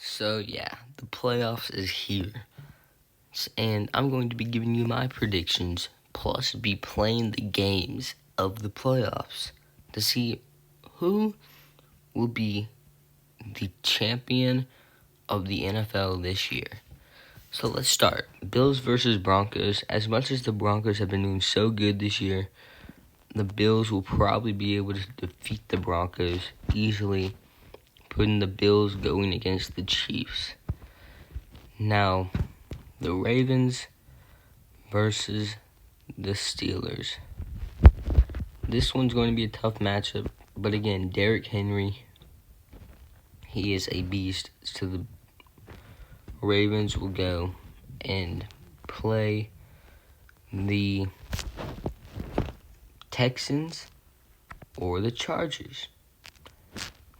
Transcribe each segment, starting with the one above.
So yeah, the playoffs is here. And I'm going to be giving you my predictions, plus be playing the games of the playoffs to see who will be the champion of the NFL this year. So let's start. Bills versus Broncos. As much as the Broncos have been doing so good this year, the Bills will probably be able to defeat the Broncos easily, putting the Bills going against the Chiefs. Now, the Ravens versus the Steelers. This one's going to be a tough matchup, but again, Derrick Henry, he is a beast. So the Ravens will go and play the Texans or the Chargers.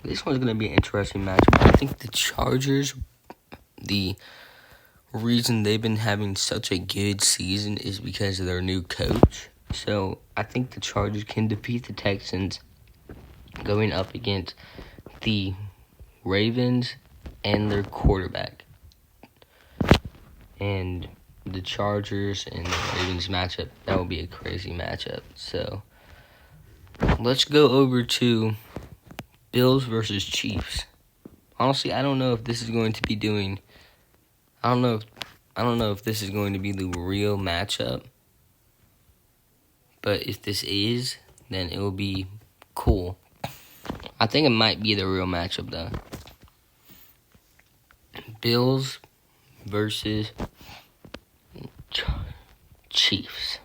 This one's going to be an interesting matchup. I think the Chargers, the reason they've been having such a good season is because of their new coach. So I think the Chargers can defeat the Texans going up against the Ravens and their quarterback. And the Chargers and the Ravens matchup, that will be a crazy matchup. So let's go over to Bills versus Chiefs. Honestly, I don't know if this is going to be doing. I don't know if this is going to be the real matchup. But if this is, then it will be cool. I think it might be the real matchup though. Bills versus Chiefs.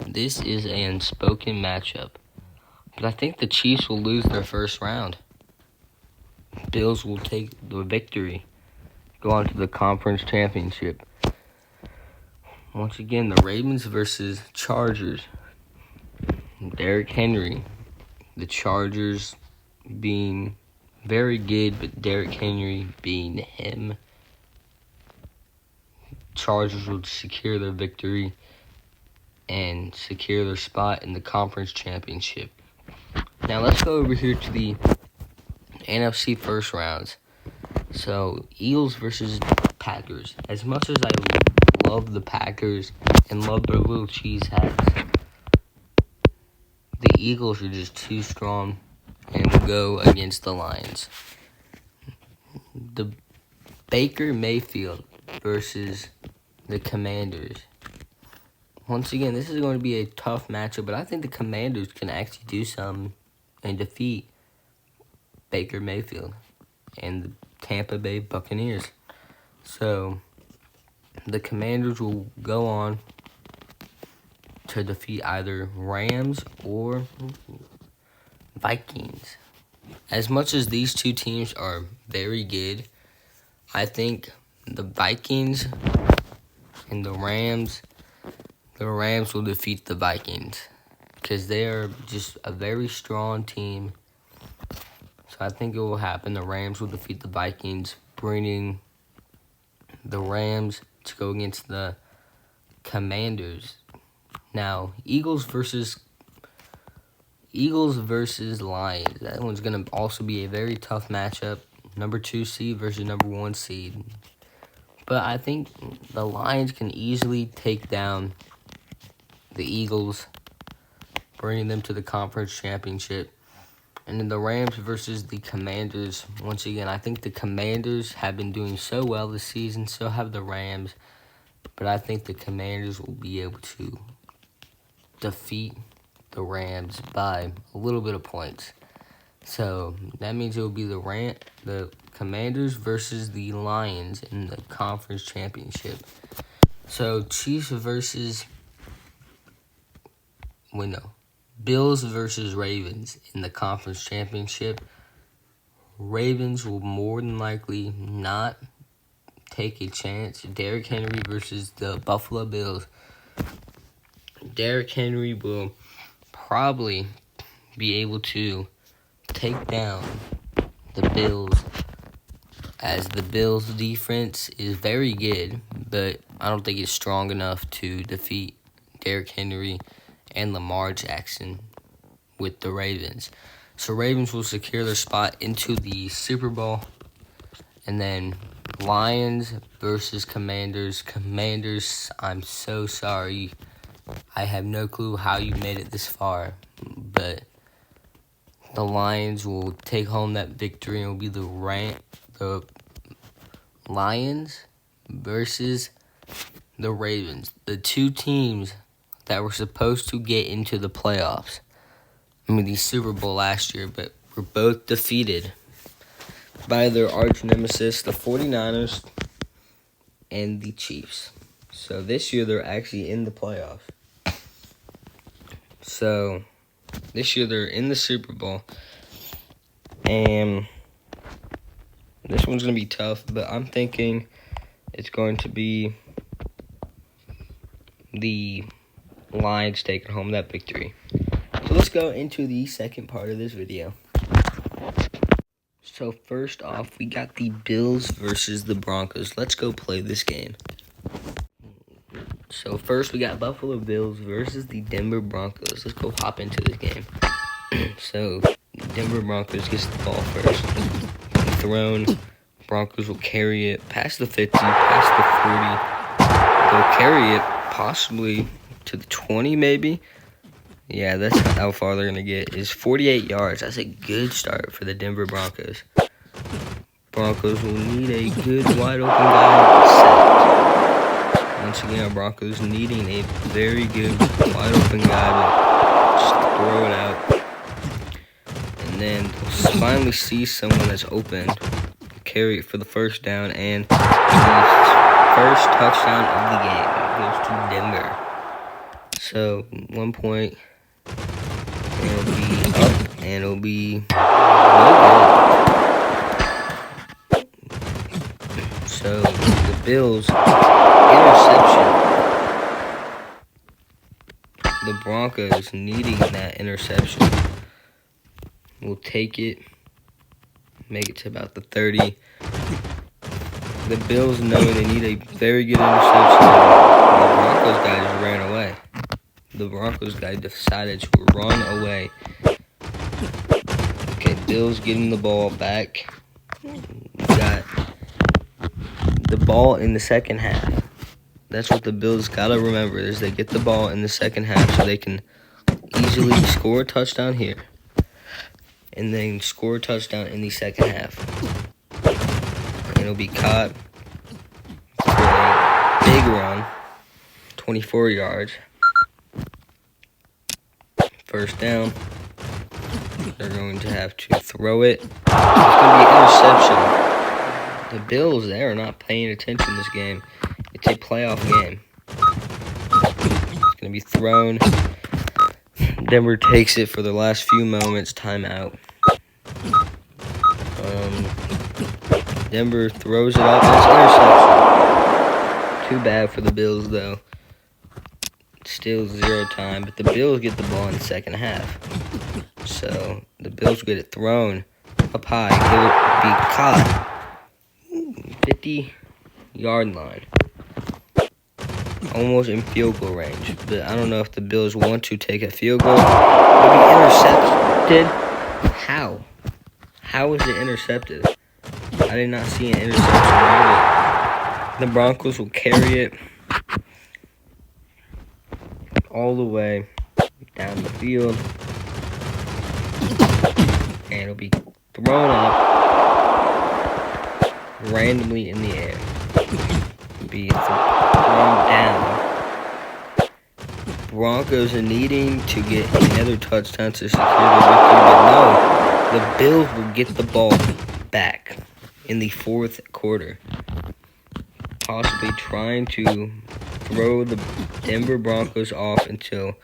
This is an unspoken matchup. But I think the Chiefs will lose their first round. Bills will take the victory, go on to the conference championship. Once again, the Ravens versus Chargers. Derrick Henry. The Chargers being very good, but Derrick Henry being him. Chargers will secure their victory and secure their spot in the conference championship. Now let's go over here to the NFC first rounds. So, Eagles versus Packers. As much as I love the Packers and love their little cheese hats, the Eagles are just too strong and will go against the Lions. The Baker Mayfield versus the Commanders. Once again, this is going to be a tough matchup, but I think the Commanders can actually do something and defeat Baker Mayfield and the Tampa Bay Buccaneers. So, the Commanders will go on to defeat either Rams or Vikings. As much as these two teams are very good, I think the Vikings and the Rams will defeat the Vikings because they are just a very strong team. So I think it will happen. The Rams will defeat the Vikings, bringing the Rams to go against the Commanders. Now, Eagles versus Lions. That one's going to also be a very tough matchup. Number 2 seed versus number 1 seed. But I think the Lions can easily take down the Eagles, bringing them to the conference championship. And then the Rams versus the Commanders. Once again, I think the Commanders have been doing so well this season. So have the Rams. But I think the Commanders will be able to defeat the Rams by a little bit of points. So that means it will be the Commanders versus the Lions in the conference championship. So Chiefs versus Bills versus Ravens in the conference championship. Ravens will more than likely not take a chance. Derrick Henry versus the Buffalo Bills. Derrick Henry will probably be able to take down the Bills, as the Bills' defense is very good, but I don't think it's strong enough to defeat Derrick Henry and Lamar Jackson with the Ravens. So Ravens will secure their spot into the Super Bowl, And then Lions versus Commanders. Commanders, I'm so sorry. I have no clue how you made it this far, but the Lions will take home that victory, and it will be the Lions versus the Ravens, the two teams that were supposed to get into the playoffs. I mean, the Super Bowl last year, but were both defeated by their arch nemesis, the 49ers and the Chiefs. So this year they're actually in the playoffs. So this year they're in the Super Bowl. And this one's going to be tough, but I'm thinking it's going to be the Lions taking home that victory. So let's go into the second part of this video. So first off, we got the Bills versus the Broncos. Let's go play this game. So first, we got Buffalo Bills versus the Denver Broncos. Let's go hop into this game. So Denver Broncos gets the ball first. Thrown. Broncos will carry it past the 50, past the 40. They'll carry it possibly to the 20 maybe. Yeah, that's how far they're going to get. Is 48 yards. That's a good start for the Denver Broncos. Broncos will need a good wide open guy set. Once again, Broncos needing a very good wide open guy to just throw it out. And then they'll finally see someone that's open. Carry it for the first down, and the first touchdown of the game goes to Denver. So 1 point, and it'll be up, and it'll be no good. So the Bills interception. The Broncos needing that interception will take it. Make it to about the 30. The Bills know they need a very good interception. The Broncos guy just ran away. The Broncos guy decided to run away. Okay, Bills getting the ball back. We got the ball in the second half. That's what the Bills got to remember, is they get the ball in the second half so they can easily score a touchdown here. And then score a touchdown in the second half. And it'll be caught for a big run, 24 yards. First down. They're going to have to throw it. It's going to be interception. The Bills, they are not paying attention this game. It's a playoff game. It's going to be thrown. Denver takes it for the last few moments. Timeout. Denver throws it up. It's interception. Too bad for the Bills, though. Still 0 time, but the Bills get the ball in the second half. So the Bills get it thrown up high. It will be caught. 50-yard line. Almost in field goal range. But I don't know if the Bills want to take a field goal. It'll be intercepted. How? How is it intercepted? I did not see an interception. The Broncos will carry it all the way down the field. And it'll be thrown up randomly in the air. It'll be thrown down. Broncos are needing to get another touchdown to secure the victory, but no, the Bills will get the ball back in the fourth quarter, possibly trying to throw the Denver Broncos off until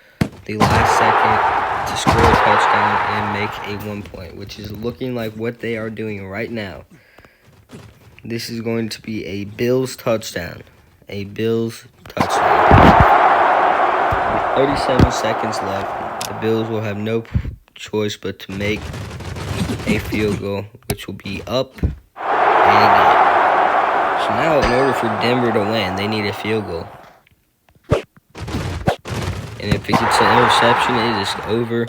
the last second to score a touchdown and make a 1 point, which is looking like what they are doing right now. This is going to be a Bills touchdown. A Bills touchdown. With 37 seconds left, the Bills will have no choice but to make a field goal, which will be up and again. So now, in order for Denver to win, they need a field goal. And if it gets an interception, it is over.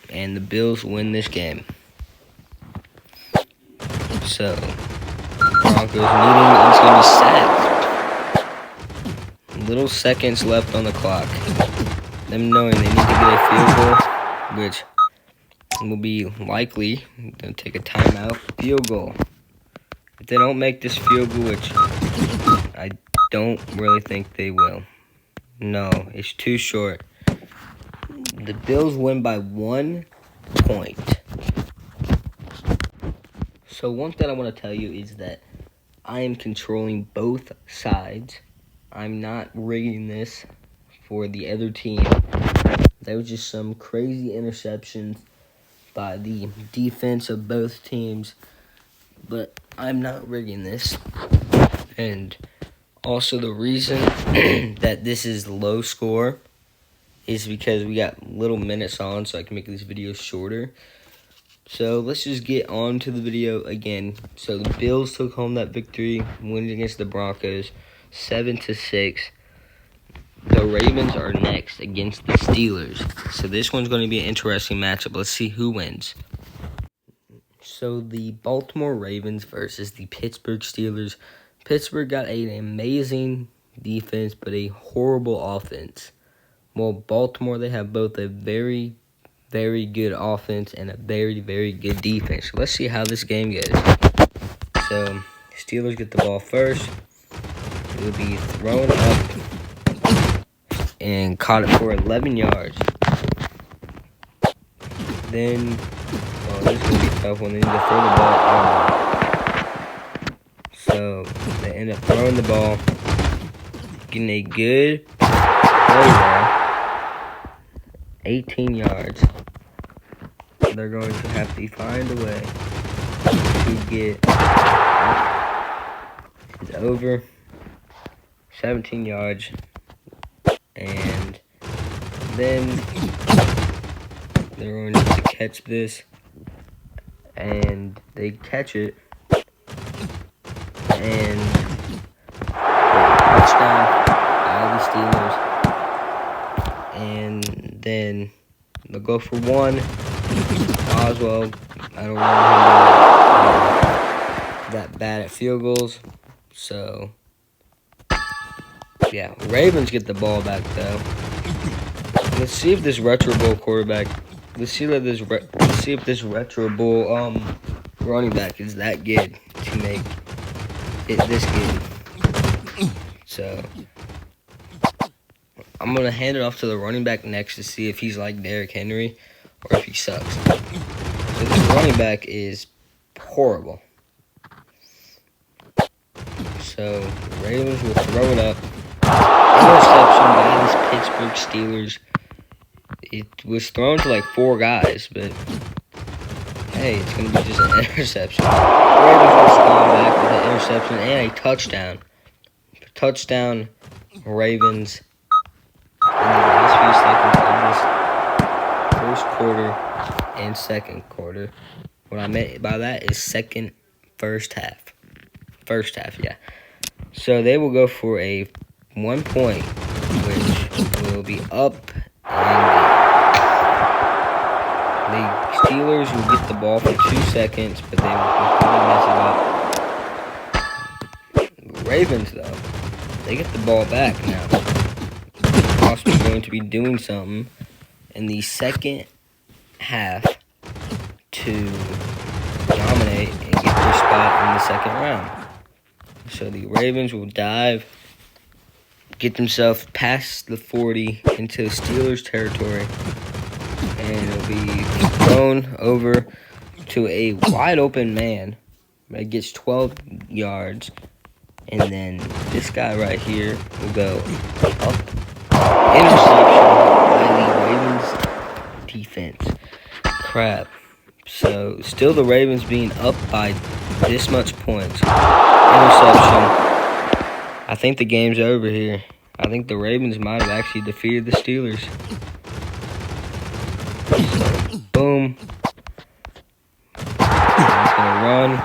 And the Bills win this game. So, Broncos needing, and it's going to be sacked. Little seconds left on the clock. Them knowing they need to get a field goal, which will be likely going to take a timeout. Field goal. If they don't make this field goal, which I don't really think they will. No, it's too short. The Bills win by 1 point. So one thing I want to tell you is that I am controlling both sides. I'm not rigging this for the other team. There was just some crazy interceptions by the defense of both teams. But I'm not rigging this. And also the reason that this is low score is because we got little minutes on, so I can make these videos shorter. So let's just get on to the video again. So the Bills took home that victory, winning against the Broncos, 7-6. The Ravens are next against the Steelers. So this one's going to be an interesting matchup. Let's see who wins. So the Baltimore Ravens versus the Pittsburgh Steelers. Pittsburgh got an amazing defense, but a horrible offense. Well, Baltimore, they have both a very, very good offense and a very, very good defense. So let's see how this game goes. So, Steelers get the ball first. It will be thrown up and caught it for 11 yards. Then, this is going to be a tough one. They need to throw the ball out. So, they end up throwing the ball, getting a good play there. 18 yards. They're going to have to find a way to get it over 17 yards. And then they're going to catch this. And they catch it. And touchdown by the Steelers. And then they'll go for one. Oswell, I don't remember him that bad at field goals. So, yeah, Ravens get the ball back though. Let's see if this Retro Bowl quarterback. Let's see if this Retro Bowl running back is that good to make it this good. So, I'm going to hand it off to the running back next to see if he's like Derrick Henry or if he sucks. So this running back is horrible. So, Ravens will throw it up. Interception by this Pittsburgh Steelers. It was thrown to like 4 guys, but hey, it's going to be just an interception. Ravens will respond back with an interception and a touchdown. Touchdown, Ravens. In the last few seconds of this first quarter and second quarter. What I meant by that is first half. First half, yeah. So they will go for a 1 point, which will be up and the Steelers will get the ball for 2 seconds, but they will completely mess it up. Ravens, though, they get the ball back now. Possibly going to be doing something in the second half to dominate and get their spot in the second round. So the Ravens will dive, get themselves past the 40 into the Steelers territory, and it'll be thrown over to a wide open man that gets 12 yards, and then this guy right here will go up. Interception by the Ravens defense. Crap. So, still the Ravens being up by this much points. Interception. I think the game's over here. I think the Ravens might have actually defeated the Steelers. So, boom. He's going to run.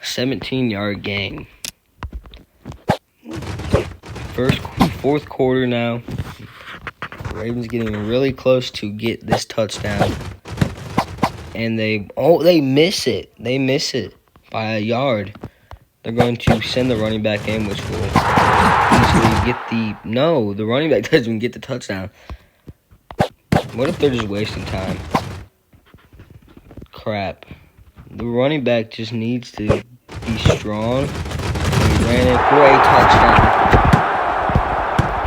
17-yard gain. Fourth quarter now. Ravens getting really close to get this touchdown. And they miss it. They miss it by a yard. they're going to send the running back in, which will easily get the... No, the running back doesn't even get the touchdown. What if they're just wasting time? Crap. The running back just needs to be strong. He ran it for a touchdown.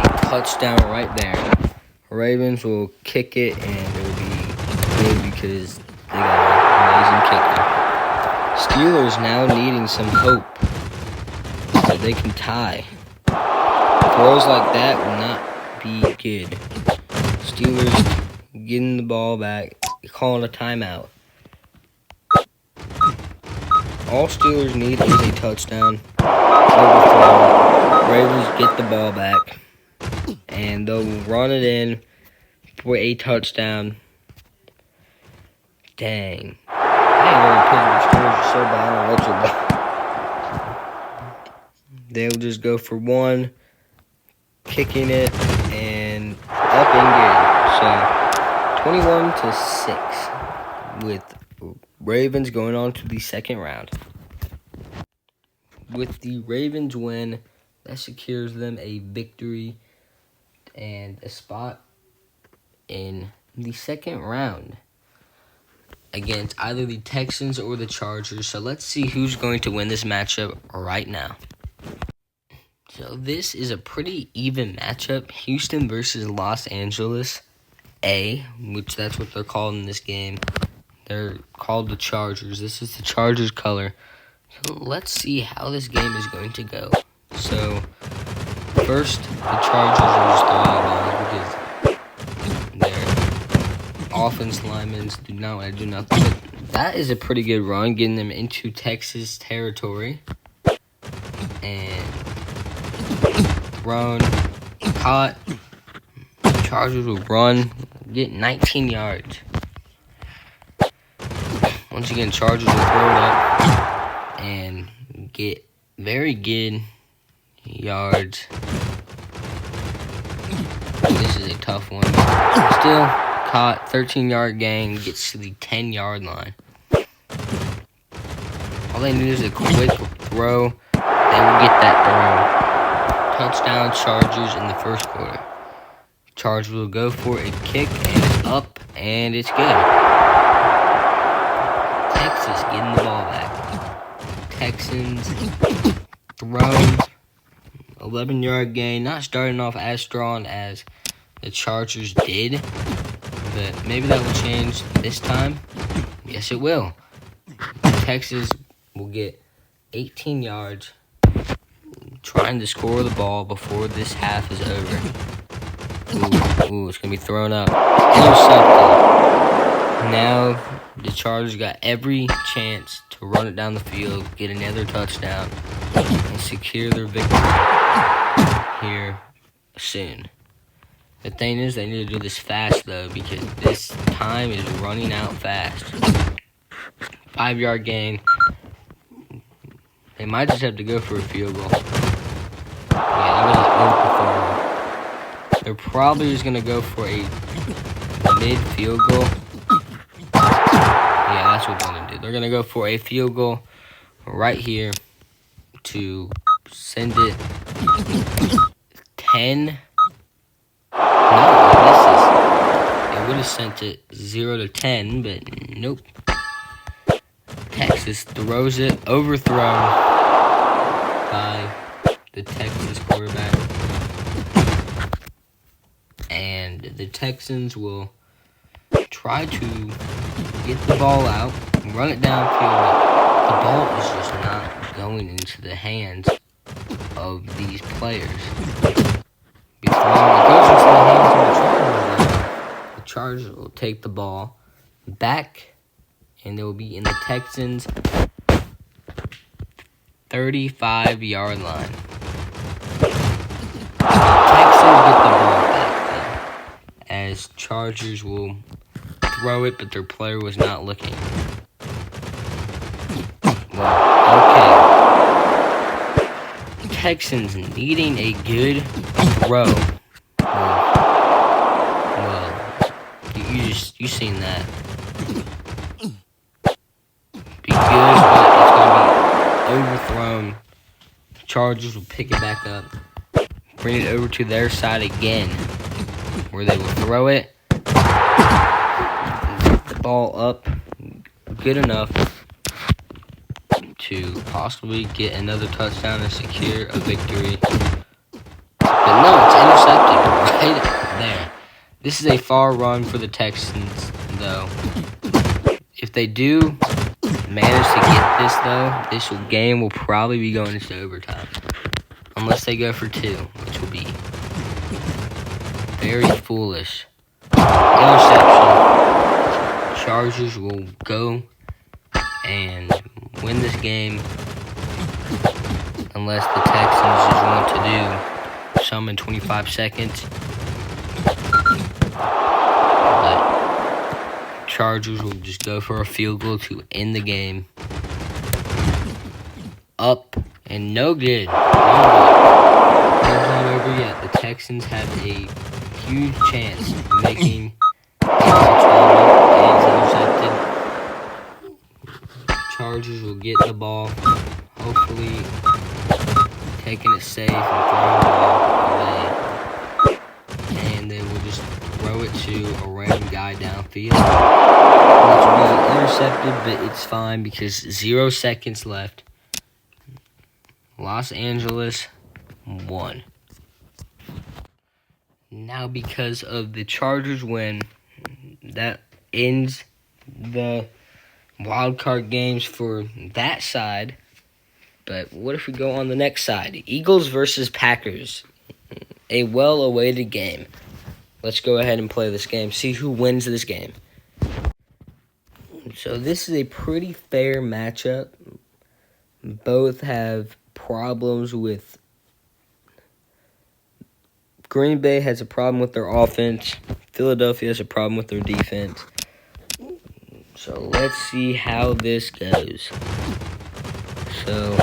A touchdown right there. Ravens will kick it, and it will be good because they got an amazing kicker. Steelers now needing some hope so they can tie. Throws like that will not be good. Steelers getting the ball back, calling a timeout. All Steelers need is a touchdown. Overthrow. Ravens get the ball back. And they'll run it in for a touchdown. Dang. The Pittsburgh Steelers are so bad on They'll just go for one, kicking it, and up and good. So, 21-6 with Ravens going on to the second round. With the Ravens win, that secures them a victory and a spot in the second round against either the Texans or the Chargers. So let's see who's going to win this matchup right now. So this is a pretty even matchup. Houston versus Los Angeles A, which that's what they're called in this game. They're called the Chargers. This is the Chargers color. So let's see how this game is going to go. So first, the Chargers are just throwing balls because their offense linemen do not want to do nothing. But that is a pretty good run, getting them into Texas territory. And thrown, caught. Chargers will run, get 19 yards. Once again, Chargers will throw it up and get very good yards. This is a tough one. Still caught, 13-yard gain, gets to the 10-yard line. All they need is a quick throw. They will get that throw. Touchdown Chargers in the first quarter. Chargers will go for a kick, and it's up, and it's good. Texas getting the ball back. Texans throw, 11-yard gain. Not starting off as strong as the Chargers did, but maybe that will change this time. Yes, it will. Texas will get 18 yards, trying to score the ball before this half is over. Ooh, it's going to be thrown up. Intercepted. Now, the Chargers got every chance to run it down the field, get another touchdown, and secure their victory here soon. The thing is, they need to do this fast, though, because this time is running out fast. 5-yard gain. They might just have to go for a field goal. Yeah, that was an overthrow. They're probably just going to go for a mid-field goal. Yeah, that's what they're going to do. They're going to go for a field goal right here to send it 10. No, it would have sent it 0-10, but nope. Texas throws it, overthrown by the Texans quarterback. And the Texans will try to get the ball out, run it downfield. The ball is just not going into the hands of these players. It goes into the hands of the Chargers. The Chargers will take the ball back, and they will be in the Texans' 35-yard line. Texans get the ball back, as Chargers will throw it, but their player was not looking. Well, okay. Texans needing a good throw. Well, you seen that. Be good, but it's going to be overthrown Chargers will pick it back up, bring it over to their side again, where they will throw it, get the ball up good enough to possibly get another touchdown and secure a victory. But no, it's intercepted right there. This is a far run for the Texans, though. If they do manage to get this, though, this game will probably be going into overtime. Unless they go for 2, which will be very foolish. Interception. Chargers will go and win this game unless the Texans just want to do some in 25 seconds. But Chargers will just go for a field goal to end the game. Up and no good. Game's not over yet. The Texans have a huge chance of making a touchdown. Game's intercepted. Chargers will get the ball, hopefully taking it safe and throwing the ball away. And they will just throw it to a random guy downfield, which will be intercepted, but it's fine because 0 seconds left. Los Angeles won. Now, because of the Chargers win, that ends the wild card games for that side. But what if we go on the next side? Eagles versus Packers. A well-awaited game. Let's go ahead and play this game. See who wins this game. So this is a pretty fair matchup. Both have problems with... Green Bay has a problem with their offense. Philadelphia has a problem with their defense. So let's see how this goes. So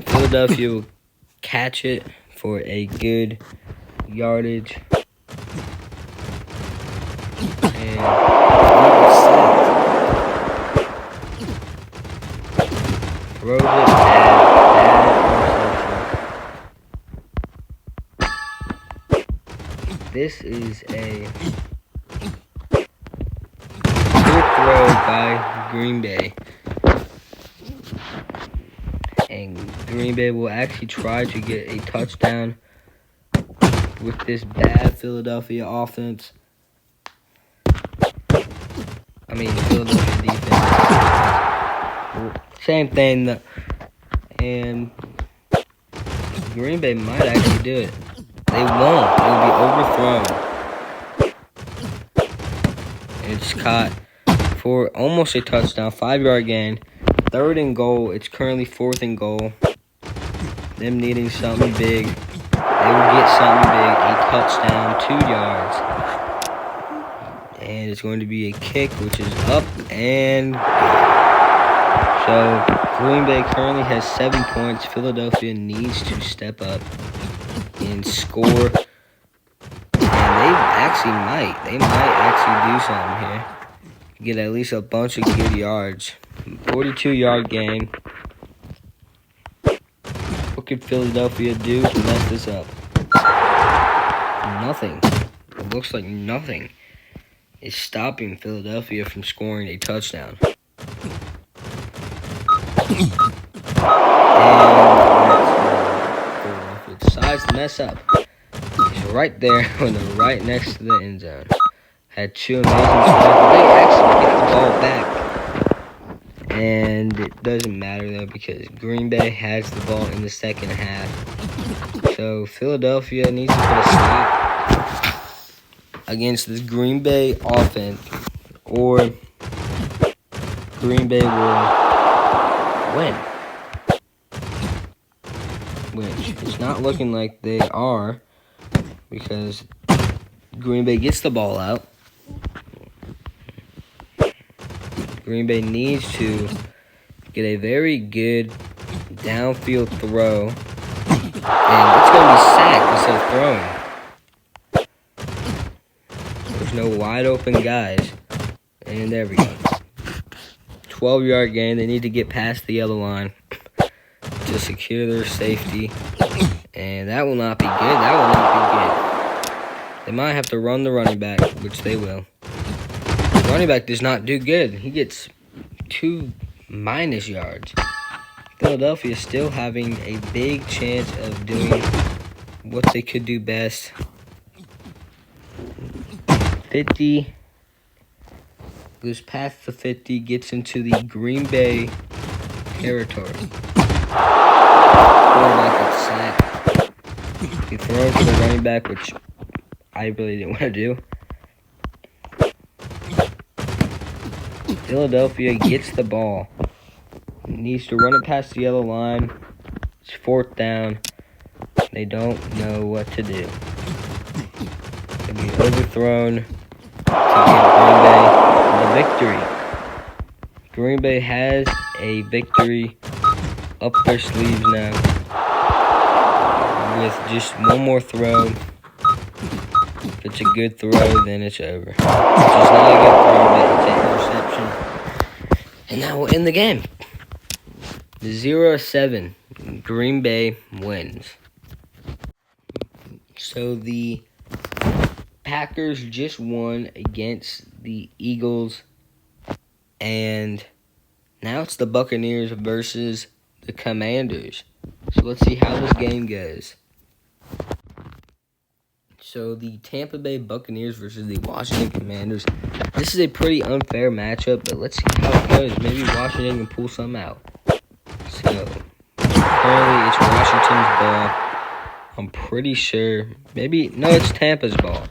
Philadelphia will catch it for a good yardage. And throws it bad interception. This is a good throw by Green Bay. And Green Bay will actually try to get a touchdown with this bad Philadelphia offense. Philadelphia defense. Same thing. And Green Bay might actually do it. They won't. It will be overthrown. It's caught for almost a touchdown. 5-yard gain. 3rd and goal. It's currently 4th and goal. Them needing something big. They will get something big. A touchdown, 2 yards. And it's going to be a kick, which is up and good. So Green Bay currently has 7 points. Philadelphia needs to step up and score. And they might actually do something here. Get at least a bunch of good yards. 42-yard gain. What could Philadelphia do to mess this up? Nothing. It looks like nothing is stopping Philadelphia from scoring a touchdown. And Philadelphia decides to mess up. He's right there, right next to the end zone. Had 2 amazing plays. They actually get the ball back. And it doesn't matter, though, because Green Bay has the ball in the second half. So Philadelphia needs to put a stop against this Green Bay offense, or Green Bay will win. Which it's not looking like they are, because Green Bay gets the ball out. Green Bay needs to get a very good downfield throw. And it's going to be sacked instead of throwing. There's no wide open guys. And there we go. 12-yard gain. They need to get past the yellow line to to secure their safety. And that will not be good. That will not be good. They might have to run the running back, which they will. The running back does not do good. He gets 2 minus yards. Philadelphia is still having a big chance of doing what they could do best. 50. Goes past the 50, gets into the Green Bay territory. Quarterback gets sacked. He throws to the running back, which I really didn't want to do. Philadelphia gets the ball. Needs to run it past the yellow line. It's 4th down. They don't know what to do. They'll be overthrown to give Green Bay the victory. Green Bay has a victory up their sleeves now with just one more throw. If it's a good throw, then it's over. If it's not a good throw, but it's an interception. And that will end the game. 0-7. Green Bay wins. So the Packers just won against the Eagles. And now it's the Buccaneers versus the Commanders. So let's see how this game goes. So the Tampa Bay Buccaneers versus the Washington Commanders. This is a pretty unfair matchup, but let's see how it goes. Maybe Washington can pull some out. So currently it's Washington's ball. I'm pretty sure. No, it's Tampa's ball.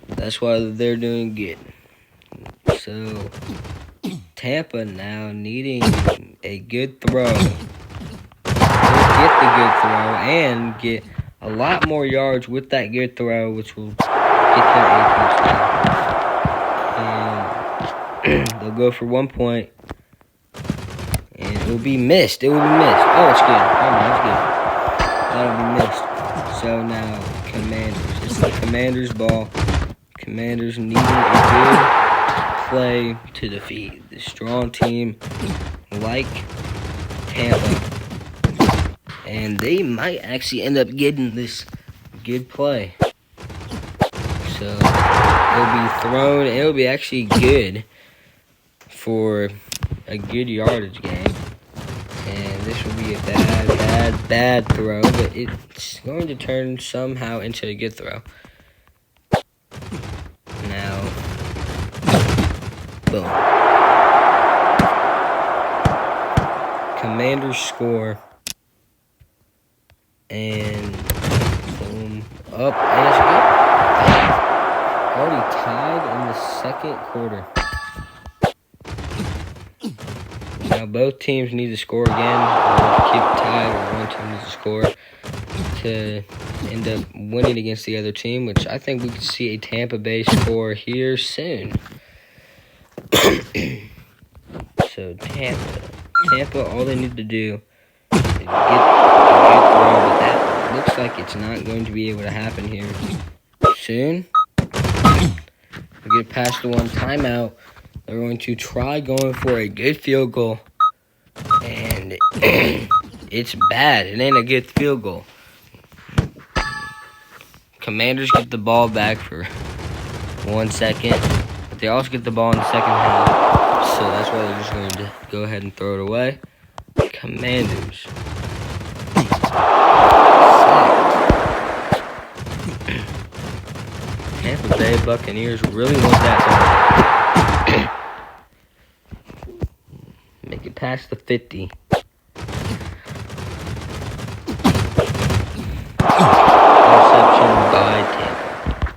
That's why they're doing good. So Tampa now needing a good throw. They'll get the good throw and get a lot more yards with that good throw, which will get them a touchdown. And they'll go for 1 point. And it will be missed. Oh, it's good. It's good. That'll be missed. So now, Commanders. It's the Commanders' ball. Commanders needing a good play to defeat the strong team like Tampa. And they might actually end up getting this good play. So it'll be thrown. It'll be actually good for a good yardage game. And this will be a bad throw, but it's going to turn somehow into a good throw. Now, boom. Commanders score. And boom, up, and it's good. Already tied in the second quarter. Now both teams need to score again. To keep it tied, or one team needs to score to end up winning against the other team, which I think we could see a Tampa Bay score here soon. So Tampa, all they need to do is get a good throw, but that looks like it's not going to be able to happen here soon. We get past the 1 timeout. They're going to try going for a good field goal, and it's bad. It ain't a good field goal. Commanders get the ball back for 1 second, but they also get the ball in the second half, so that's why they're just going to go ahead and throw it away. Commanders. Tampa Bay Buccaneers really want that to make it past the 50. Interception by Tampa.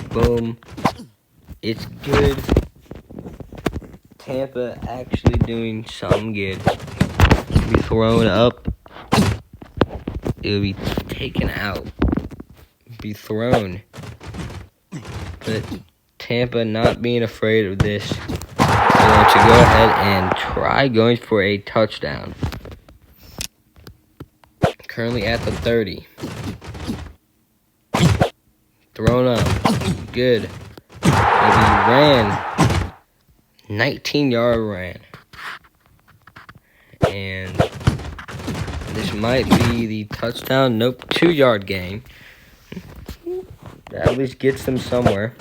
Boom. It's good. Tampa actually doing something good. It'll be thrown up. It'll be taken out. Be thrown. But Tampa not being afraid of this. They're going to go ahead and try going for a touchdown. Currently at the 30. Thrown up. Good. Maybe ran. 19-yard run. And this might be the touchdown. Nope, 2-yard gain. That at least gets them somewhere.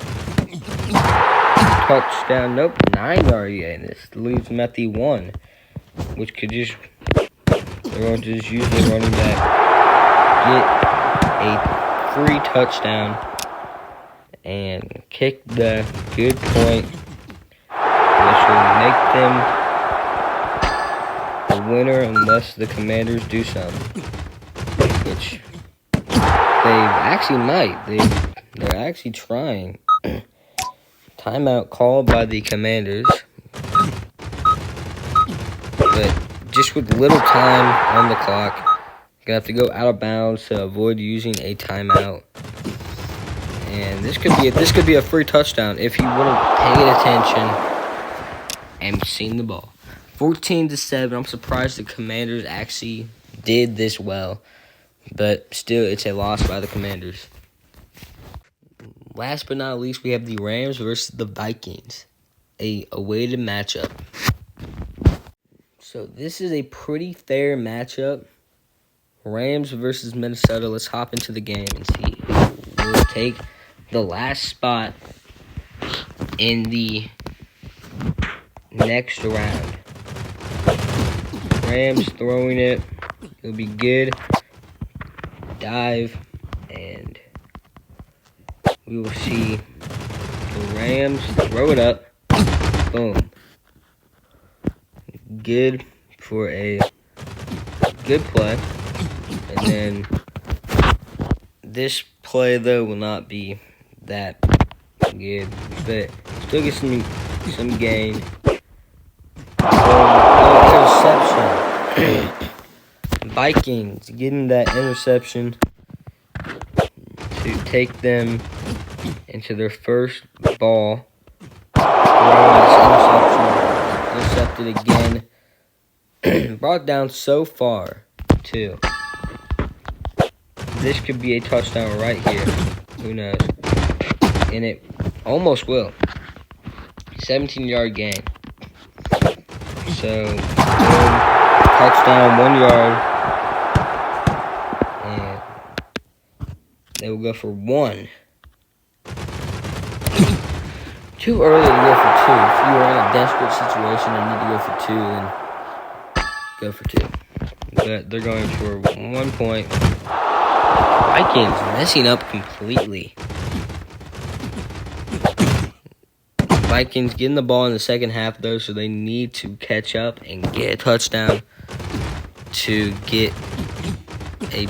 Touchdown. Nope, 9-yard gain. This leaves them at the 1, which could just, they're going to just use the running back, get a free touchdown, and kick the good point, which will make them the winner unless the Commanders do something, which they actually might. They're actually trying. Timeout called by the Commanders, but just with little time on the clock, you're gonna have to go out of bounds to avoid using a timeout. And this could be a free touchdown if you would have paid attention and seen the ball. 14-7. I'm surprised the Commanders actually did this well, but still, it's a loss by the Commanders. Last but not least, we have the Rams versus the Vikings, a awaited matchup. So this is a pretty fair matchup. Rams versus Minnesota. Let's hop into the game and see who will take the last spot in the next round. Rams throwing it. It'll be good. Dive, and we will see the Rams throw it up. Boom. Good for a good play. And then this play, though, will not be that good, but still get some gain. Interception. Vikings getting that interception to take them into their first ball. Intercepted again. Brought down so far, too. This could be a touchdown right here. Who knows? And it almost will. 17-yard gain. So, touchdown, 1 yard. And they will go for 1. Too early to go for 2. If you are in a desperate situation and need to go for 2, then go for 2. But they're going for 1 point. Vikings messing up completely. Vikings getting the ball in the second half, though, so they need to catch up and get a touchdown to get a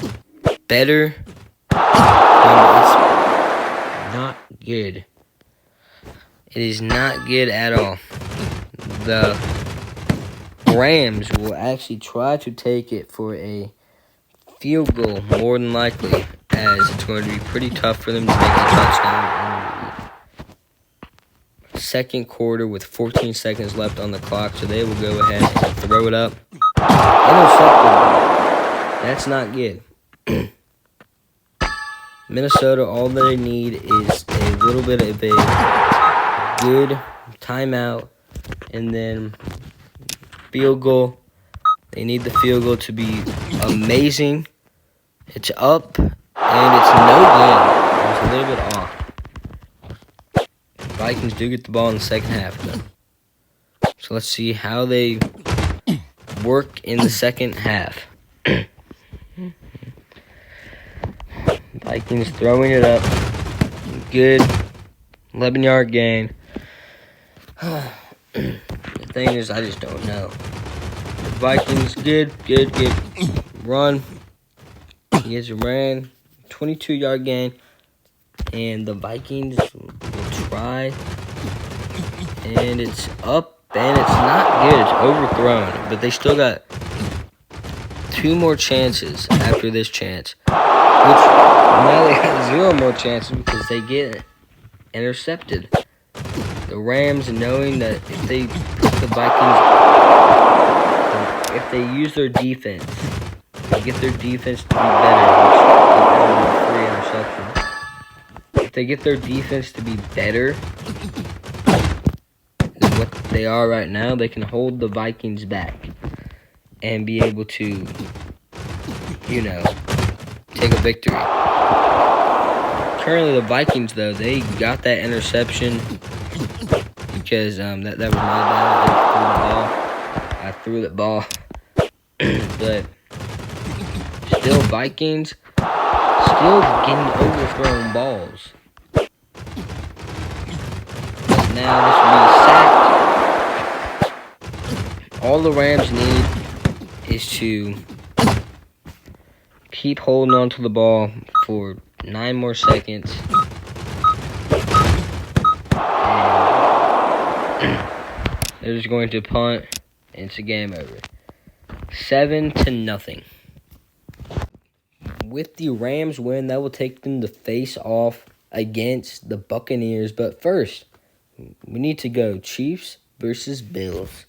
better. It's not good. It is not good at all. The Rams will actually try to take it for a field goal, more than likely, as it's going to be pretty tough for them to make a touchdown in the second quarter with 14 seconds left on the clock. So they will go ahead and throw it up. Intercepted. That's not good. Minnesota, all they need is a little bit of a good timeout and then field goal. They need the field goal to be amazing. It's up, and it's no good. It's a little bit off. Vikings do get the ball in the second half, though. So let's see how they work in the second half. Vikings throwing it up. Good. 11-yard gain. The thing is, I just don't know. The Vikings, good. Run. He has ran. 22-yard gain. And the Vikings will try. And it's up. And it's not good. It's overthrown. But they still got 2 more chances after this chance. Which now they have 0 more chances because they get intercepted. The Rams, knowing that if they put the Vikings, if they use their defense, they get their defense to be better, which if they get their defense to be better, what they are right now, they can hold the Vikings back and be able to, you know, take a victory. Currently, the Vikings, though, they got that interception because that was my bad. I threw the ball. But still, Vikings still getting overthrown balls. But now this will be sacked. All the Rams need is to keep holding on to the ball for 9 more seconds. And they're just going to punt, and it's a game over. 7-0. With the Rams win, that will take them to face off against the Buccaneers. But first, we need to go Chiefs versus Bills.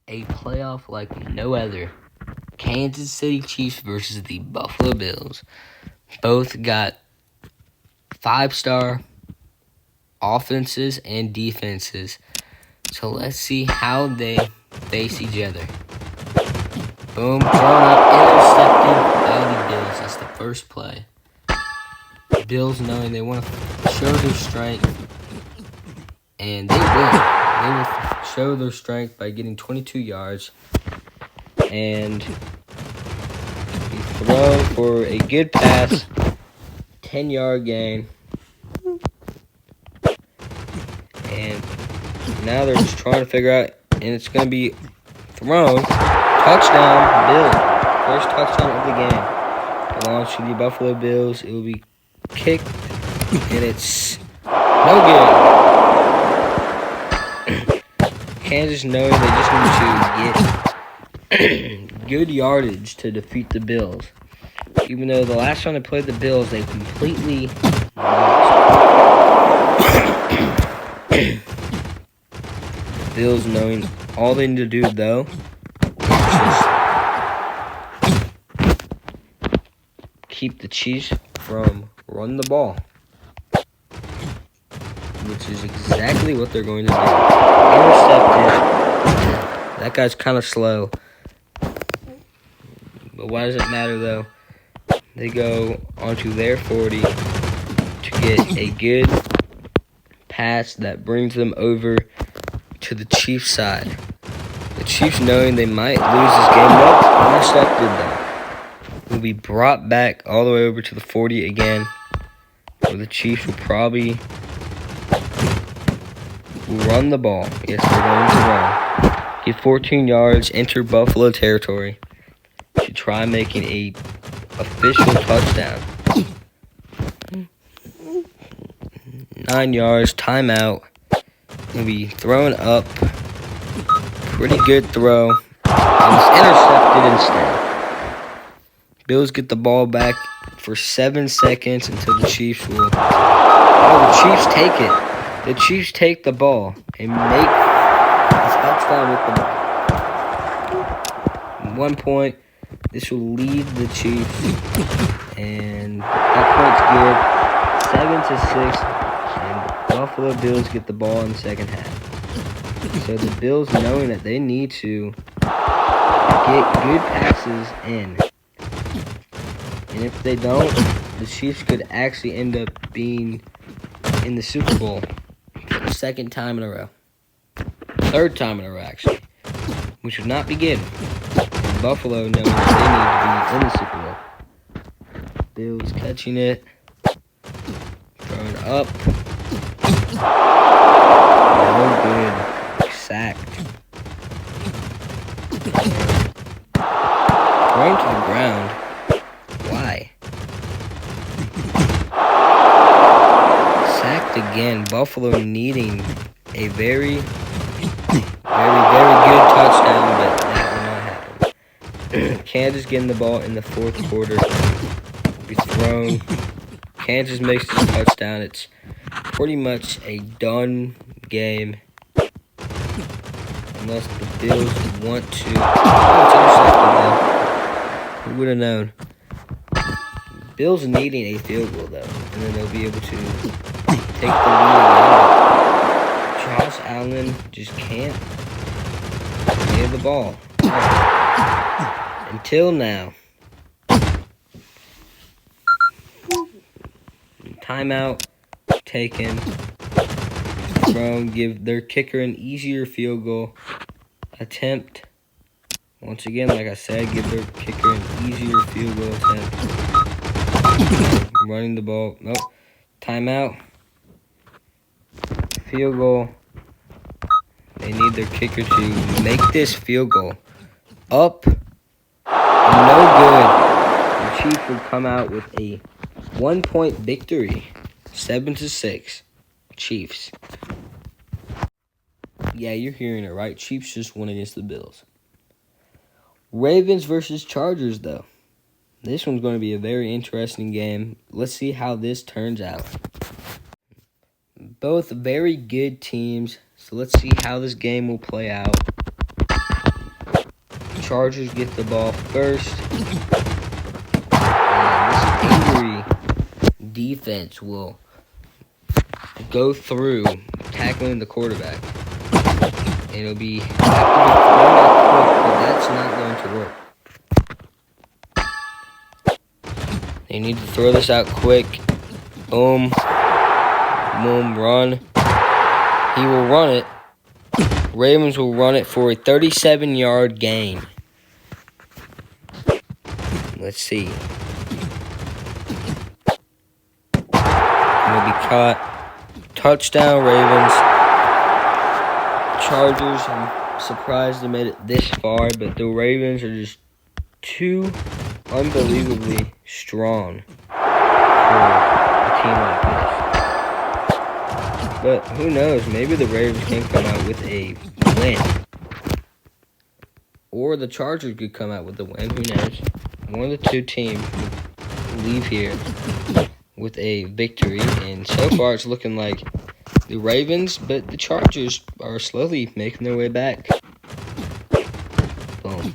A playoff like no other. Kansas City Chiefs versus the Buffalo Bills. Both got 5-star offenses and defenses. So let's see how they face each other. Boom, thrown up, intercepted by the Bills. That's the first play. The Bills, knowing they want to show their strength, and they will. They will show their strength by getting 22 yards. And he throw for a good pass, 10-yard gain. And now they're just trying to figure out, and it's going to be thrown. Touchdown, Bills. First touchdown of the game belongs to the Buffalo Bills. It will be kicked, and it's no good. Kansas knowing they just need to get good yardage to defeat the Bills. Even though the last time they played the Bills, they completely lost. Bills knowing all they need to do, though, keep the Chiefs from running the ball, which is exactly what they're going to do. Intercepted. That guy's kind of slow, but why does it matter, though? They go onto their 40 to get a good pass that brings them over to the Chiefs side. The Chiefs, knowing they might lose this game, intercepted them. Will be brought back all the way over to the 40 again, where the Chiefs will probably run the ball. Yes, they're going to run. Get 14 yards, enter Buffalo territory to try making a official touchdown. 9 yards, timeout. Will be thrown up. Pretty good throw. And it's intercepted instead. Bills get the ball back for 7 seconds until the Chiefs will... Oh, the Chiefs take it. The Chiefs take the ball and make a touchdown with the ball. At 1 point, this will lead the Chiefs. And that point's good. 7-6. And the Buffalo Bills get the ball in the second half. So the Bills, knowing that they need to get good passes in. And if they don't, the Chiefs could actually end up being in the Super Bowl for the 2nd time in a row. 3rd time in a row, actually. Which would not be good. And Buffalo, knowing that they need to be in the Super Bowl. Bills catching it. Throwing up. No good. Sacked. Thrown to the ground. Why? Sacked again. Buffalo needing a very good touchdown, but that will not happen. Kansas getting the ball in the 4th quarter. Be thrown. Kansas makes the touchdown. It's pretty much a done game. Unless the Bills want to... Oh, it's intercepted, though. Who would have known? Bills needing a field goal, though. And then they'll be able to take the lead again. Try Josh Allen just can't clear the ball. Until now. Timeout taken. Brown give their kicker an easier field goal attempt. Once again, like I said, give their kicker an easier field goal attempt. Running the ball. Nope. Timeout. Field goal. They need their kicker to make this field goal. Up. No good. The Chiefs would come out with a 1-point victory. 7-6. Chiefs. Yeah, you're hearing it right. Chiefs just won against the Bills. Ravens versus Chargers, though. This one's going to be a very interesting game. Let's see how this turns out. Both very good teams, so let's see how this game will play out. Chargers get the ball first. And this angry defense will go through tackling the quarterback. And it'll be have to be thrown out quick, but that's not going to work. They need to throw this out quick. Boom. Boom, run. He will run it. Ravens will run it for a 37-yard gain. Let's see. It'll be caught. Touchdown, Ravens. Chargers, I'm surprised they made it this far, but the Ravens are just too unbelievably strong for a team like this. But who knows? Maybe the Ravens can come out with a win. Or the Chargers could come out with a win. Who knows? One of the two teams will leave here with a victory. And so far it's looking like the Ravens, but the Chargers are slowly making their way back. Boom.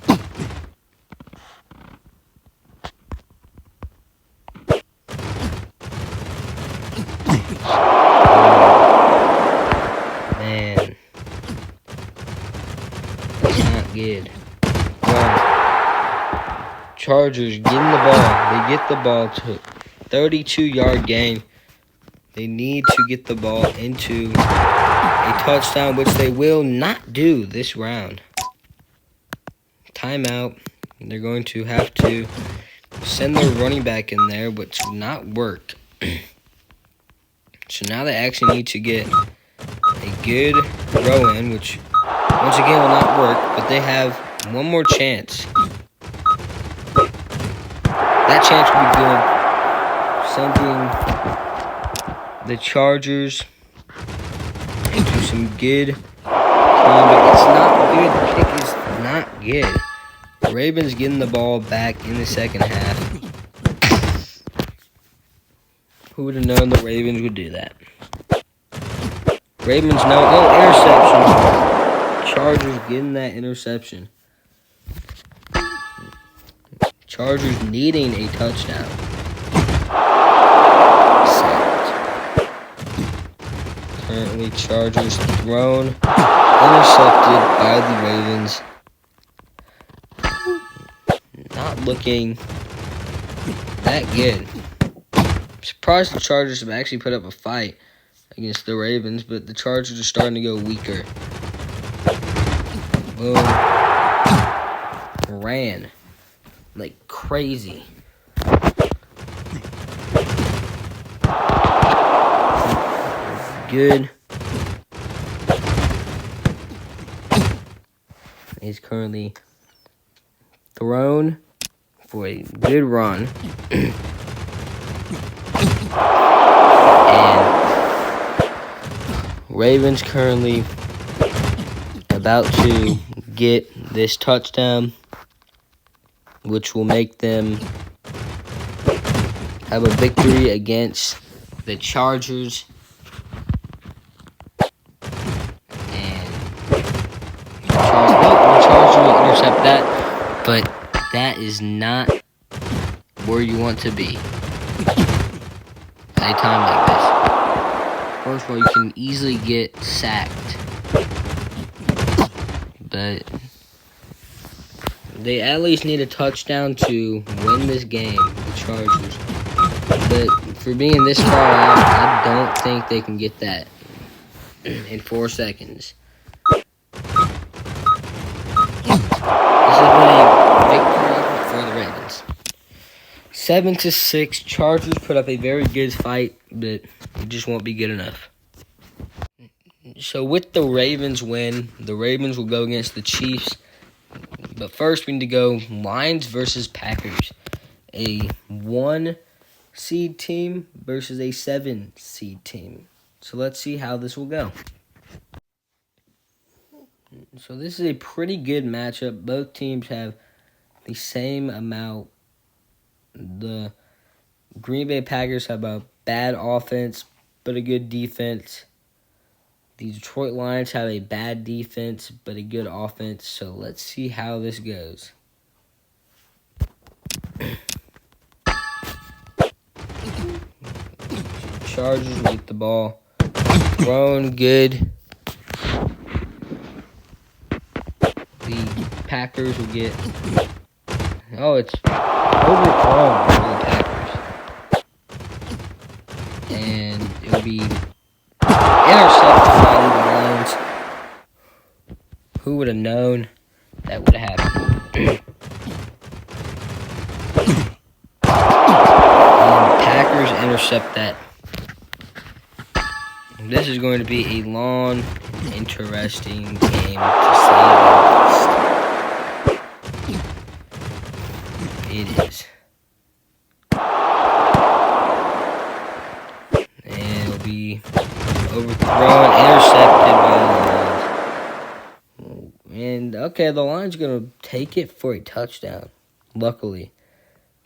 Man. That's not good. Well, Chargers getting the ball. They get the ball to 32-yard gain. They need to get the ball into a touchdown, which they will not do this round. Timeout. They're going to have to send their running back in there, which will not work. So now they actually need to get a good throw in, which once again will not work, but they have one more chance. That chance would be good. Sending the Chargers into some good time, but it's not good. The kick is not good. The Ravens getting the ball back in the second half. Who would have known the Ravens would do that? Ravens know. Oh, interception. Chargers getting that interception. Chargers needing a touchdown. Currently, Chargers thrown, intercepted by the Ravens. Not looking that good. I'm surprised the Chargers have actually put up a fight against the Ravens, but the Chargers are starting to go weaker. Boom. Ran like crazy. Good. He's currently thrown for a good run. And Ravens currently about to get this touchdown, which will make them have a victory against the Chargers. Intercept that, but that is not where you want to be at a time like this. first of all, you can easily get sacked. But they at least need a touchdown to win this game, the Chargers. But for being this far out, I don't think they can get that in 4 seconds. This has been a victory for the Ravens. 7-6, Chargers put up a very good fight, but it just won't be good enough. So with the Ravens win, the Ravens will go against the Chiefs. But first, we need to go Lions versus Packers. A 1-seed team versus a 7-seed team. So let's see how this will go. So this is a pretty good matchup. Both teams have the same amount. The Green Bay Packers have a bad offense, but a good defense. The Detroit Lions have a bad defense, but a good offense. So let's see how this goes. Chargers with the ball. Thrown good. The Packers will get... Oh, it's overthrown for the Packers. And it'll be intercepted by the Lions. Who would have known that would have happened? And the Packers intercept that. This is going to be a long, interesting game to say the least. It is. And it'll be overthrown, intercepted by the Lions. And, okay, the Lions are going to take it for a touchdown, luckily.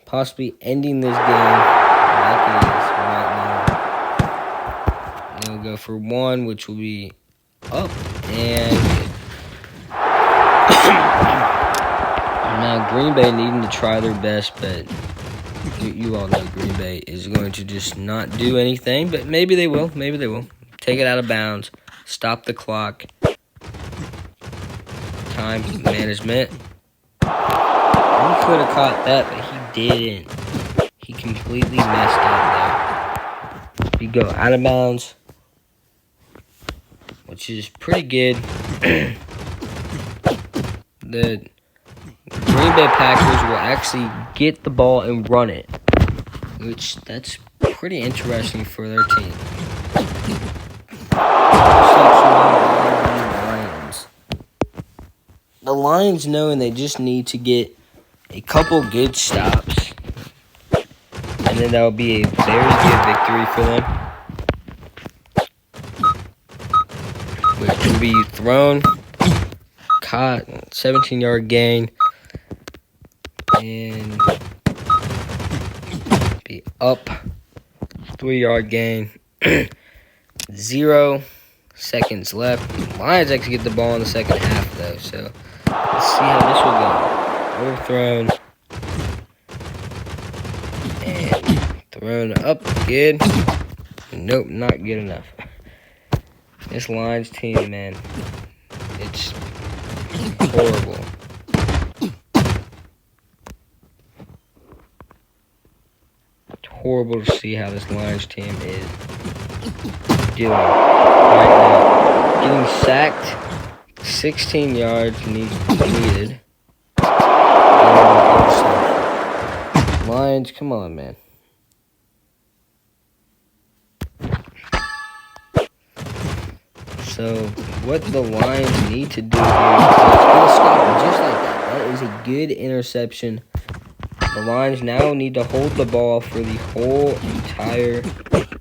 Possibly ending this game like it is right now. They'll go for 1, which will be up. And now Green Bay needing to try their best, but you all know Green Bay is going to just not do anything. But maybe they will. Maybe they will. Take it out of bounds. Stop the clock. Time management. He could have caught that, but he didn't. He completely messed up there. We go out of bounds, which is pretty good. The Green Bay Packers will actually get the ball and run it, which that's pretty interesting for their team. The Lions knowing they just need to get a couple good stops, and then that'll be a very good victory for them. Which will be thrown, caught, 17-yard gain, and be up, 3-yard gain. 0 seconds left. Lions actually get the ball in the second half, though, so let's see how this will go. Overthrown. And thrown up. Good. Nope, not good enough. This Lions team, man, it's horrible. It's horrible to see how this Lions team is doing right now. Getting sacked, 16 yards needed. Lions, come on, man. So, what the Lions need to do here is get a stop just like that. That is a good interception. The Lions now need to hold the ball for the whole entire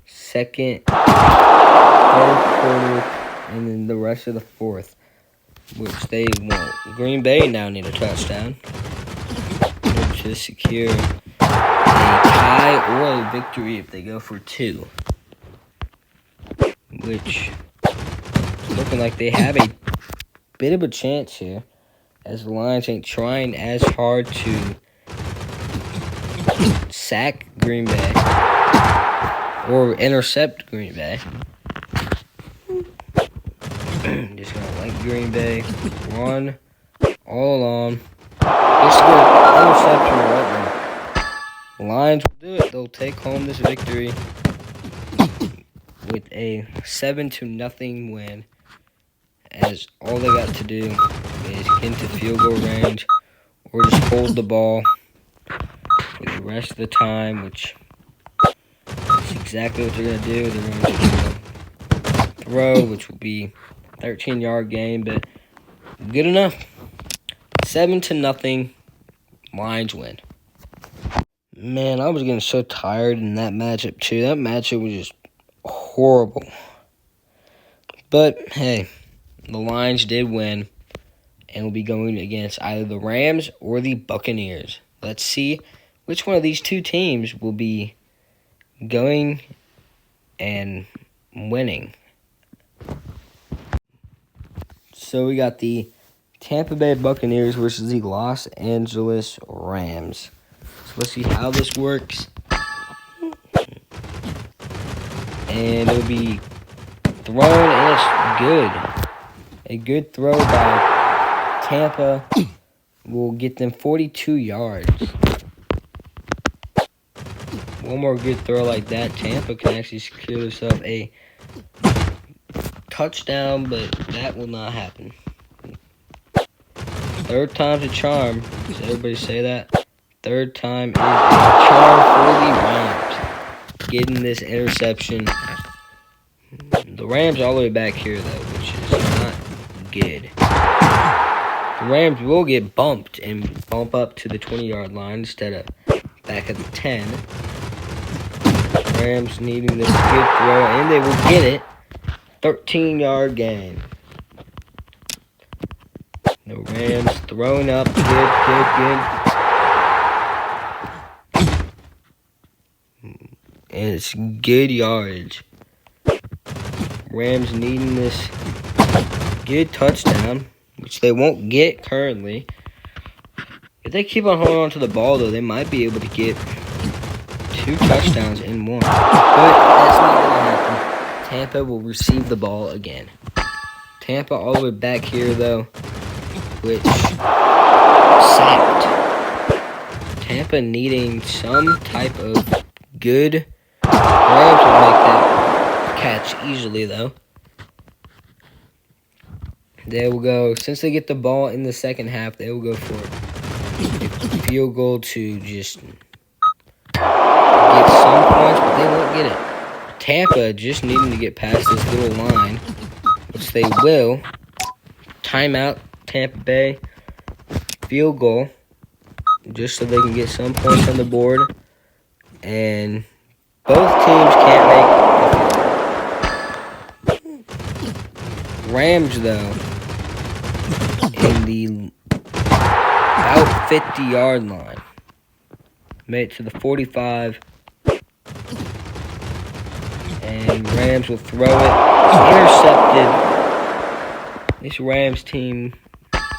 second, third quarter, and then the rest of the fourth, which they won't. Green Bay now need a touchdown to secure a tie or a victory if they go for 2, which is looking like they have a bit of a chance here, as the Lions ain't trying as hard to sack Green Bay or intercept Green Bay. Just gonna let Green Bay run all along. Just good interception right there. The Lions will do it. They'll take home this victory with a 7-0 win. As all they got to do is get into field goal range or just hold the ball for the rest of the time, which is exactly what they're going to do. They're going to throw, which will be a 13-yard game, but good enough. 7-0, Lions win. Man, I was getting so tired in that matchup, too. That matchup was just horrible. But, hey, the Lions did win and will be going against either the Rams or the Buccaneers. Let's see which one of these two teams will be going and winning. So we got the Tampa Bay Buccaneers versus the Los Angeles Rams. So let's see how this works. And it'll be thrown, and it's good. A good throw by Tampa will get them 42 yards. One more good throw like that, Tampa can actually secure themselves a touchdown, but that will not happen. Third time's a charm. Does everybody say that? Third time is a charm for the Rams. Getting this interception. The Rams all the way back here, though, which is not good. The Rams will get bumped and bump up to the 20-yard line instead of back at the 10. Rams needing this good throw, and they will get it. 13-yard gain. The Rams throwing up. Good. And it's good yardage. Rams needing this good touchdown, which they won't get currently. If they keep on holding on to the ball, though, they might be able to get 2 touchdowns in one. But that's not going to happen. Tampa will receive the ball again. Tampa all the way back here, though, which sacked. Tampa needing some type of good. Rams will make that catch easily, though. They will go, since they get the ball in the second half, they will go for a field goal to just get some points, but they won't get it. Tampa just needing to get past this little line, which they will. Timeout, Tampa Bay. Field goal, just so they can get some points on the board. And both teams can't make the Rams, though, in the about 50-yard line. Made it to the 45. And Rams will throw it. Intercepted. This Rams team,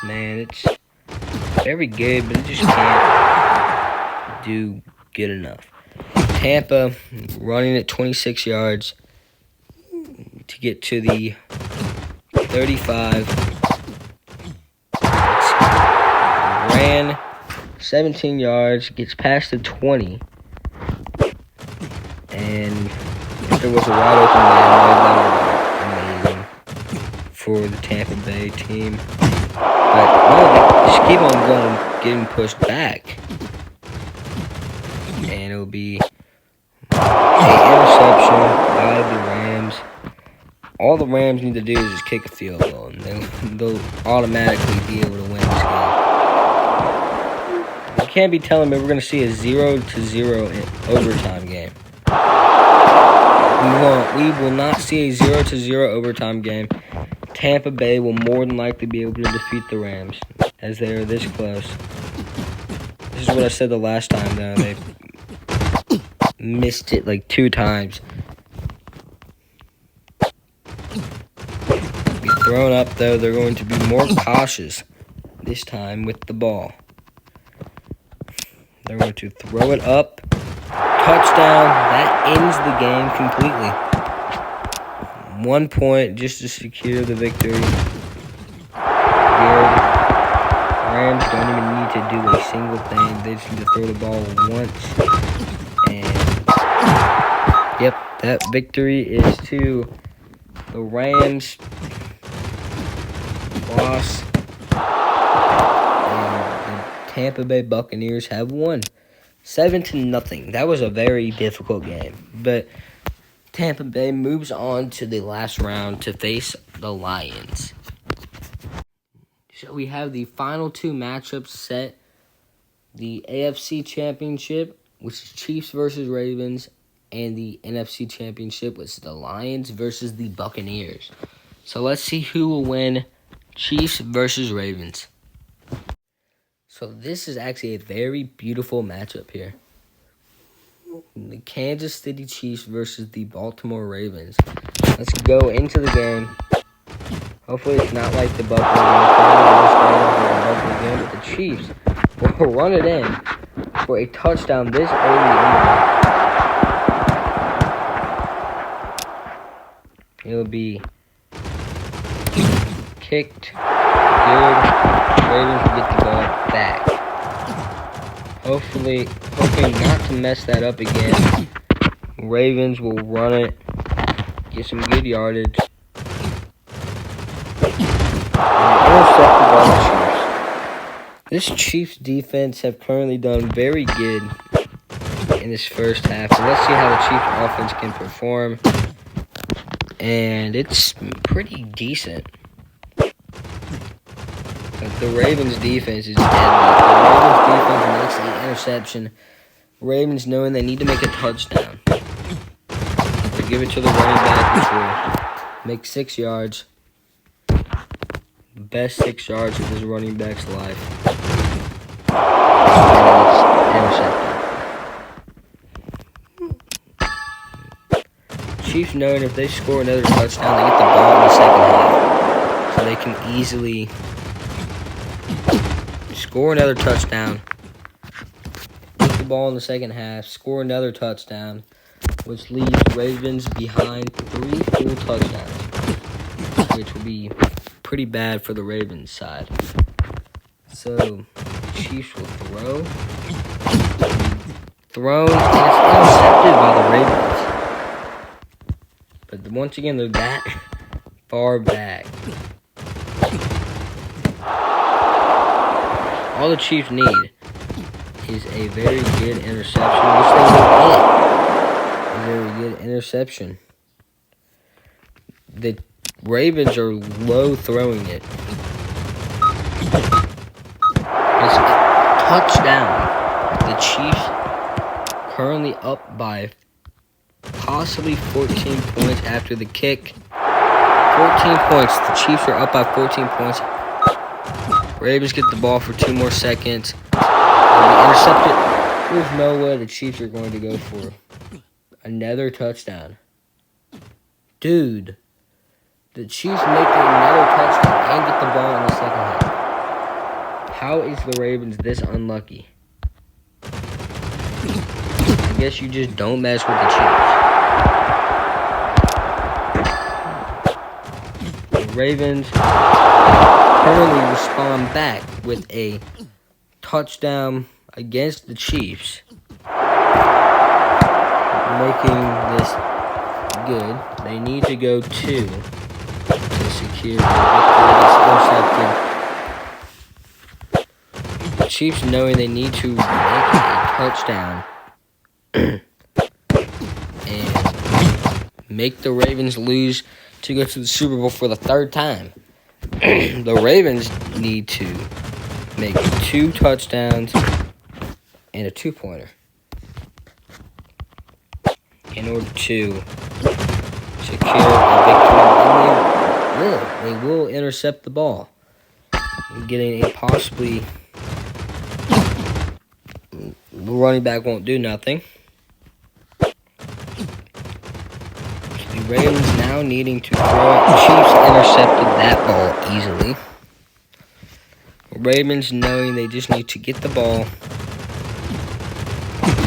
man, it's very good, but it just can't do good enough. Tampa running at 26 yards to get to the 35. Ran 17 yards, gets past the 20. And if there was a wide open man, that would be amazing for the Tampa Bay team. But no, they just keep on going, getting pushed back. And it'll be an interception by the Rams. All the Rams need to do is just kick a field goal, and they'll automatically be able to win this game. You can't be telling me we're going to see a 0-0 overtime game. We will not see a 0-0 overtime game. Tampa Bay will more than likely be able to defeat the Rams, as they are this close. This is what I said the last time, though. They missed it like 2 times. Be thrown up, though. They're going to be more cautious this time with the ball. They're going to throw it up. Touchdown. That ends the game completely. 1 point just to secure the victory. Good. Rams don't even need to do a single thing. They just need to throw the ball once. And, yep, that victory is to the Rams. Loss. And the Tampa Bay Buccaneers have won 7-0. That was a very difficult game. But Tampa Bay moves on to the last round to face the Lions. So we have the final two matchups set. The AFC Championship, which is Chiefs versus Ravens, and the NFC Championship, which is the Lions versus the Buccaneers. So let's see who will win Chiefs versus Ravens. So this is actually a very beautiful matchup here. The Kansas City Chiefs versus the Baltimore Ravens. Let's go into the game. Hopefully it's not like the Buffalo game. But the Chiefs will run it in for a touchdown this early in the game. It'll be kicked. Good. Ravens will get the ball back. Hoping not to mess that up again. Ravens will run it. Get some good yardage. Intercept the ball, Chiefs. This Chiefs defense have currently done very good in this first half. So let's see how the Chiefs offense can perform. And it's pretty decent. But the Ravens defense is deadly. The Ravens defense makes the interception. Ravens knowing they need to make a touchdown. They give it to the running back, which will make 6 yards. Best 6 yards of his running back's life. Intercepted. Chiefs knowing if they score another touchdown, they get the ball in the second half. So they can easily score another touchdown. Get the ball in the second half, score another touchdown, which leaves Ravens behind 3 full touchdowns, which will be pretty bad for the Ravens side. So, Chiefs will thrown, and it's intercepted by the Ravens. But once again, they're that far back. All the Chiefs need is a very good interception, which they will get. A very good interception. The Ravens are low throwing it. It's touchdown. The Chiefs currently up by possibly 14 points after the kick. 14 points. The Chiefs are up by 14 points. Ravens get the ball for 2 more seconds. They'll be intercepted. There's no way the Chiefs are going to go for another touchdown. Dude. The Chiefs make another touchdown and get the ball in the second half. How is the Ravens this unlucky? I guess you just don't mess with the Chiefs. The Ravens currently respond back with a touchdown against the Chiefs, making this good. They need to go 2 to secure the victory. The Chiefs knowing they need to make a touchdown and make the Ravens lose to go to the Super Bowl for the 3rd time. The Ravens need to make 2 touchdowns and a 2-pointer in order to secure a victory. And they will intercept the ball, getting a possibly the running back won't do nothing. The Ravens now needing to throw it. The Chiefs intercepted that ball easily. The Ravens knowing they just need to get the ball,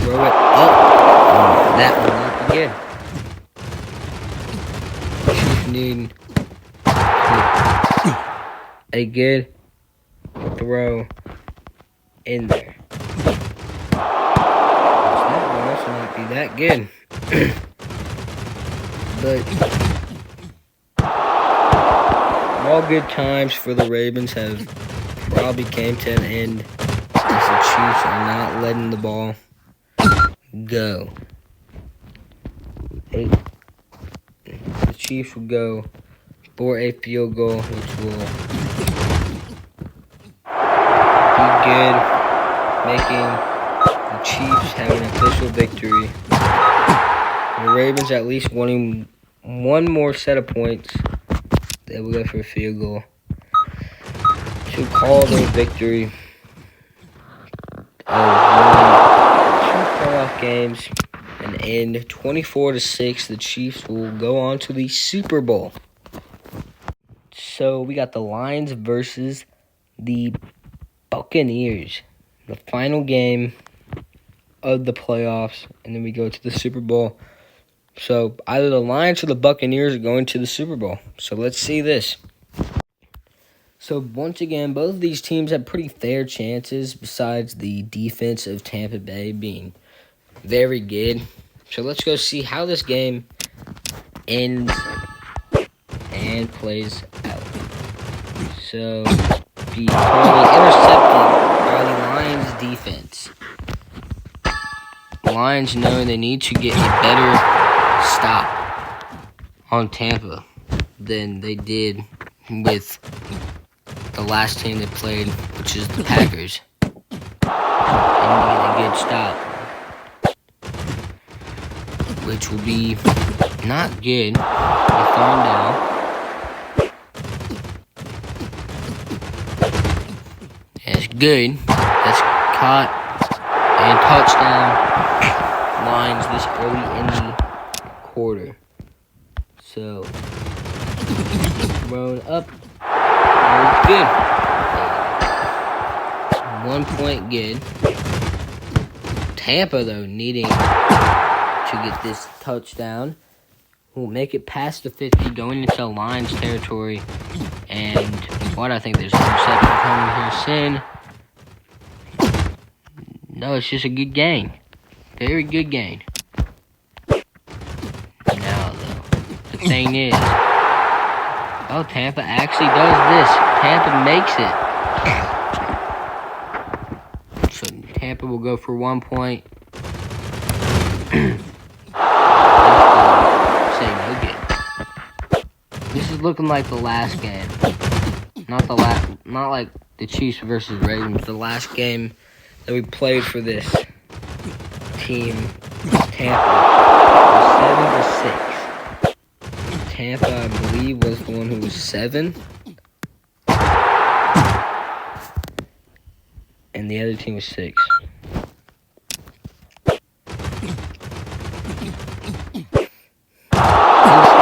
throw it up. That will not be good. The Chiefs need a good throw in there. That will also not be that good. But all good times for the Ravens have probably came to an end as the Chiefs are not letting the ball go. The Chiefs will go for a field goal, which will be good, making the Chiefs have an official victory. The Ravens at least wanting one more set of points. They will go for a field goal to call their victory of winning 2 playoff games and end 24-6. The Chiefs will go on to the Super Bowl. So we got the Lions versus the Buccaneers, the final game of the playoffs, and then we go to the Super Bowl. So either the Lions or the Buccaneers are going to the Super Bowl. So let's see this. So once again, both of these teams have pretty fair chances besides the defense of Tampa Bay being very good. So let's go see how this game ends and plays out. So be totally intercepted by the Lions defense. The Lions know they need to get a better stop on Tampa than they did with the last team they played, which is the Packers. They need to get a good stop, which will be not good. They're thrown down. That's good. That's caught and touchdown Lions this early in the quarter. So thrown up. Good. 1 point good. Tampa, though, needing to get this touchdown, will make it past the 50, going into Lions territory. And what I think there's an interception coming here soon. No, it's just a good gain. Very good gain. Now, though, the thing is, oh, Tampa actually does this. Tampa makes it. So Tampa will go for 1 point. Say no good. This is looking like the last game. Not like the Chiefs versus Ravens. The last game that we played for this team, Tampa, was 7-6. Tampa, I believe, was the one who was 7. And the other team was 6.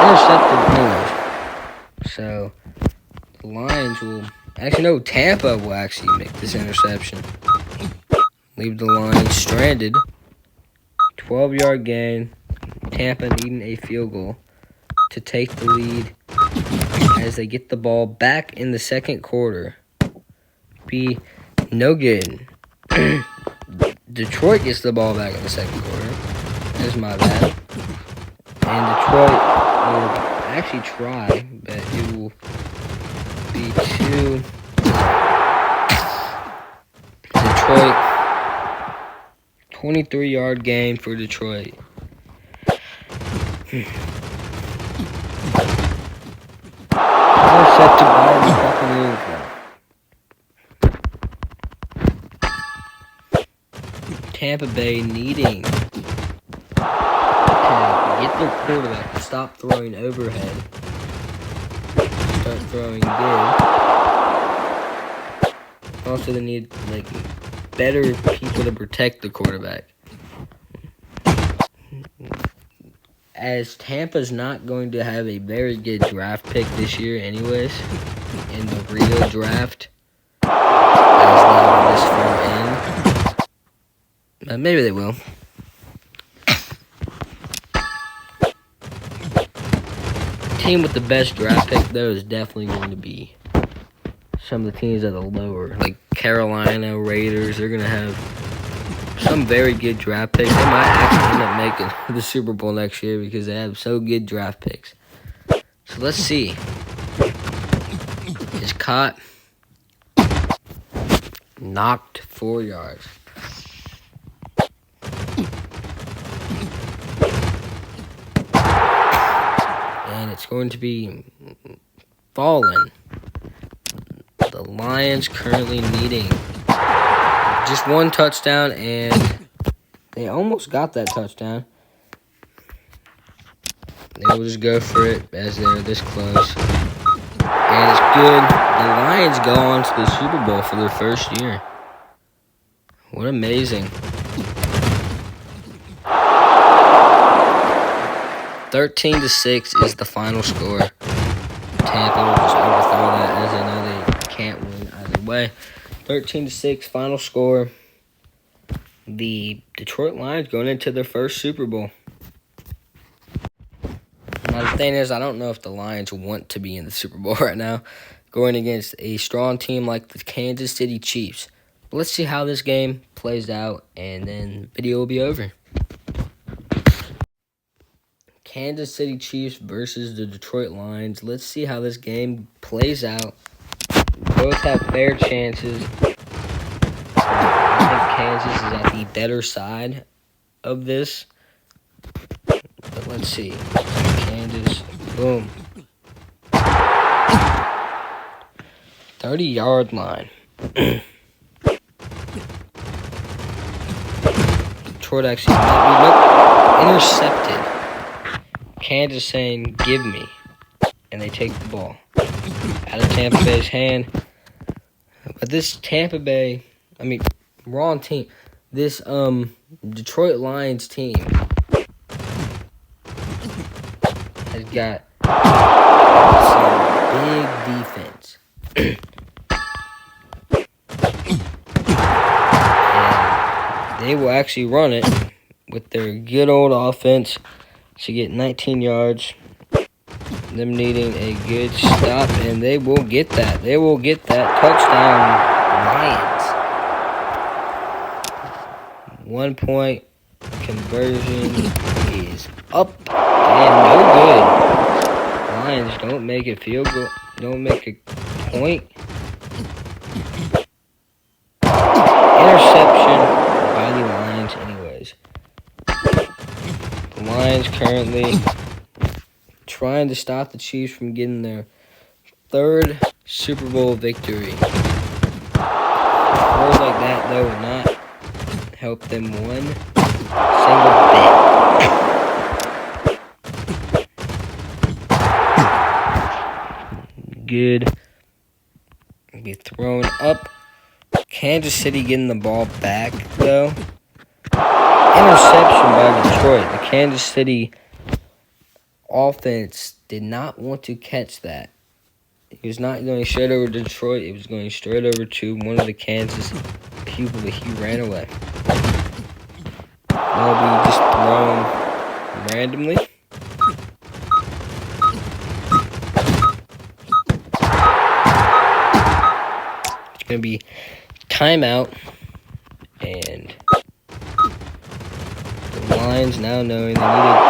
Intercepted anyway. So, the Lions will... Actually, no, Tampa will actually make this interception. Leave the Lions stranded. 12-yard gain. Tampa needing a field goal to take the lead as they get the ball back in the second quarter. Be no good. Detroit gets the ball back in the second quarter. That's my bad. And Detroit will actually try, but it will be 2. Detroit, 23-yard gain for Detroit. Intercepted by the Buccaneers. Tampa Bay needing to get their quarterback to stop throwing overhead. Start throwing good. Also, they need better people to protect the quarterback. As Tampa's not going to have a very good draft pick this year anyways, in the real draft, as they are this far in. Maybe they will. team with the best draft pick, though, is definitely going to be some of the teams that are lower, like Carolina, Raiders. They're going to have some very good draft picks. They might actually end up making the Super Bowl next year because they have so good draft picks. So let's see. Is caught. Knocked 4 yards. And it's going to be fallen. The Lions currently needing just one touchdown, and they almost got that touchdown. They will just go for it as they're this close. And it's good. The Lions go on to the Super Bowl for their first year. What amazing. 13-6 is the final score. Tampa will just overthrow that as they know they can't win either way. 13-6 final score. The Detroit Lions going into their first Super Bowl. Now the thing is, I don't know if the Lions want to be in the Super Bowl right now, going against a strong team like the Kansas City Chiefs. But let's see how this game plays out, and then the video will be over. Kansas City Chiefs versus the Detroit Lions. Let's see how this game plays out. Both have fair chances. I think Kansas is at the better side of this. But let's see. Kansas, boom. 30-yard line. Detroit actually intercepted. Kansas saying, give me. And they take the ball out of Tampa Bay's hand. But this wrong team. This Detroit Lions team has got some big defense. And they will actually run it with their good old offense to get 19 yards. Them needing a good stop, and they will get that. They will get that touchdown, Lions. 1 point conversion is up and no good. Lions don't make a field goal. Don't make a point. Interception by the Lions anyways. The Lions currently trying to stop the Chiefs from getting their third Super Bowl victory. Scores like that, though, will not help them one single bit. Good. Be thrown up. Kansas City getting the ball back, though. Interception by Detroit. The Kansas City offense did not want to catch that. It was not going straight over to Detroit. It was going straight over to one of the Kansas people, but he ran away. That'll be just thrown randomly. It's going to be timeout. And the Lions now knowing they needed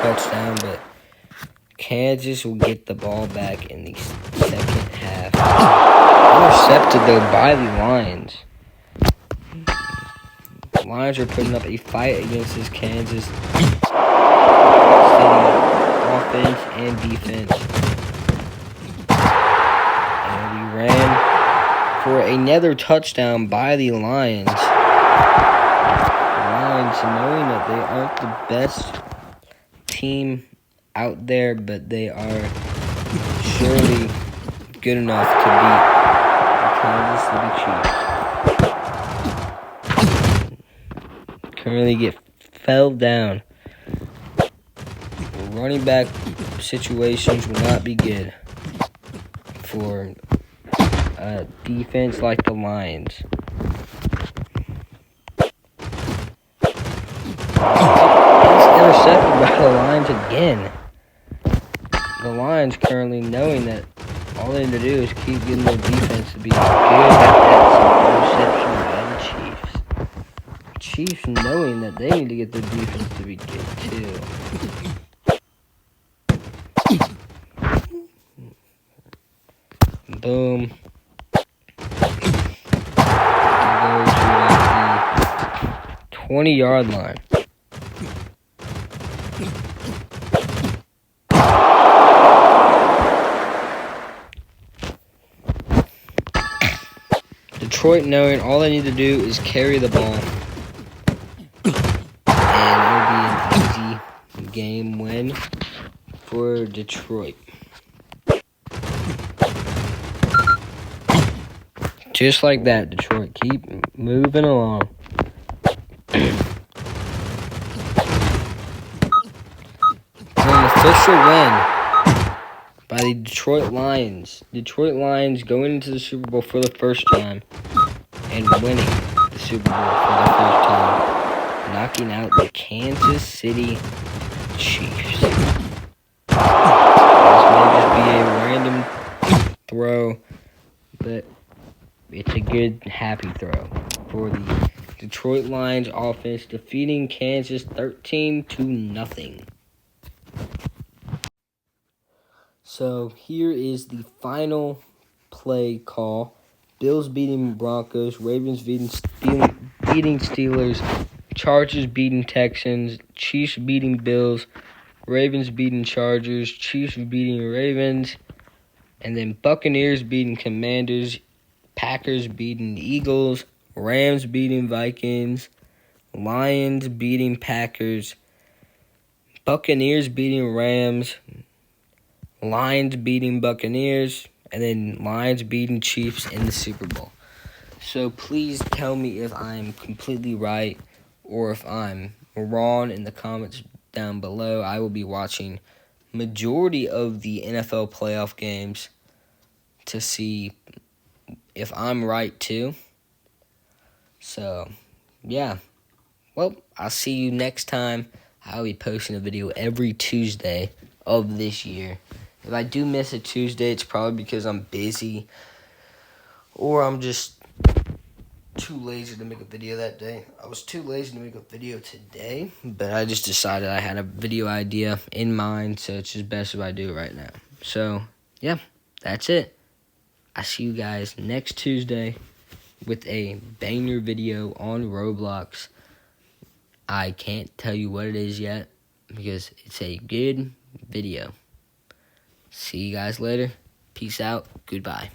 touchdown, but Kansas will get the ball back in the second half. Intercepted, though, by the Lions. The Lions are putting up a fight against this Kansas City offense and defense. And we ran for another touchdown by the Lions. The Lions, knowing that they aren't the best team out there, but they are surely good enough to beat the Kansas City Chiefs. Currently get fell down. Running back situations will not be good for a defense like the Lions. Intercepted by the Lions again. the Lions currently knowing that all they need to do is keep getting their defense to be good at some interception by the Chiefs. Chiefs knowing that they need to get their defense to be good too. Boom. Go to the 20-yard line. Detroit knowing all they need to do is carry the ball. And it'll be an easy game win for Detroit. Just like that, Detroit. Keep moving along. An official win by the Detroit Lions. Detroit Lions going into the Super Bowl for the first time and winning the Super Bowl for the first time, knocking out the Kansas City Chiefs. This may just be a random throw, but it's a good, happy throw for the Detroit Lions offense, defeating Kansas 13-0. So here is the final play call. Bills beating Broncos, Ravens beating Steelers, Chargers beating Texans, Chiefs beating Bills, Ravens beating Chargers, Chiefs beating Ravens, and then Buccaneers beating Commanders, Packers beating Eagles, Rams beating Vikings, Lions beating Packers, Buccaneers beating Rams, Lions beating Buccaneers, and then Lions beating Chiefs in the Super Bowl. So please tell me if I'm completely right or if I'm wrong in the comments down below. I will be watching majority of the NFL playoff games to see if I'm right too. So, yeah. Well, I'll see you next time. I'll be posting a video every Tuesday of this year. If I do miss a Tuesday, it's probably because I'm busy or I'm just too lazy to make a video that day. I was too lazy to make a video today, but I just decided I had a video idea in mind, so it's just best if I do it right now. So, yeah, that's it. I see you guys next Tuesday with a banger video on Roblox. I can't tell you what it is yet because it's a good video. See you guys later. Peace out. Goodbye.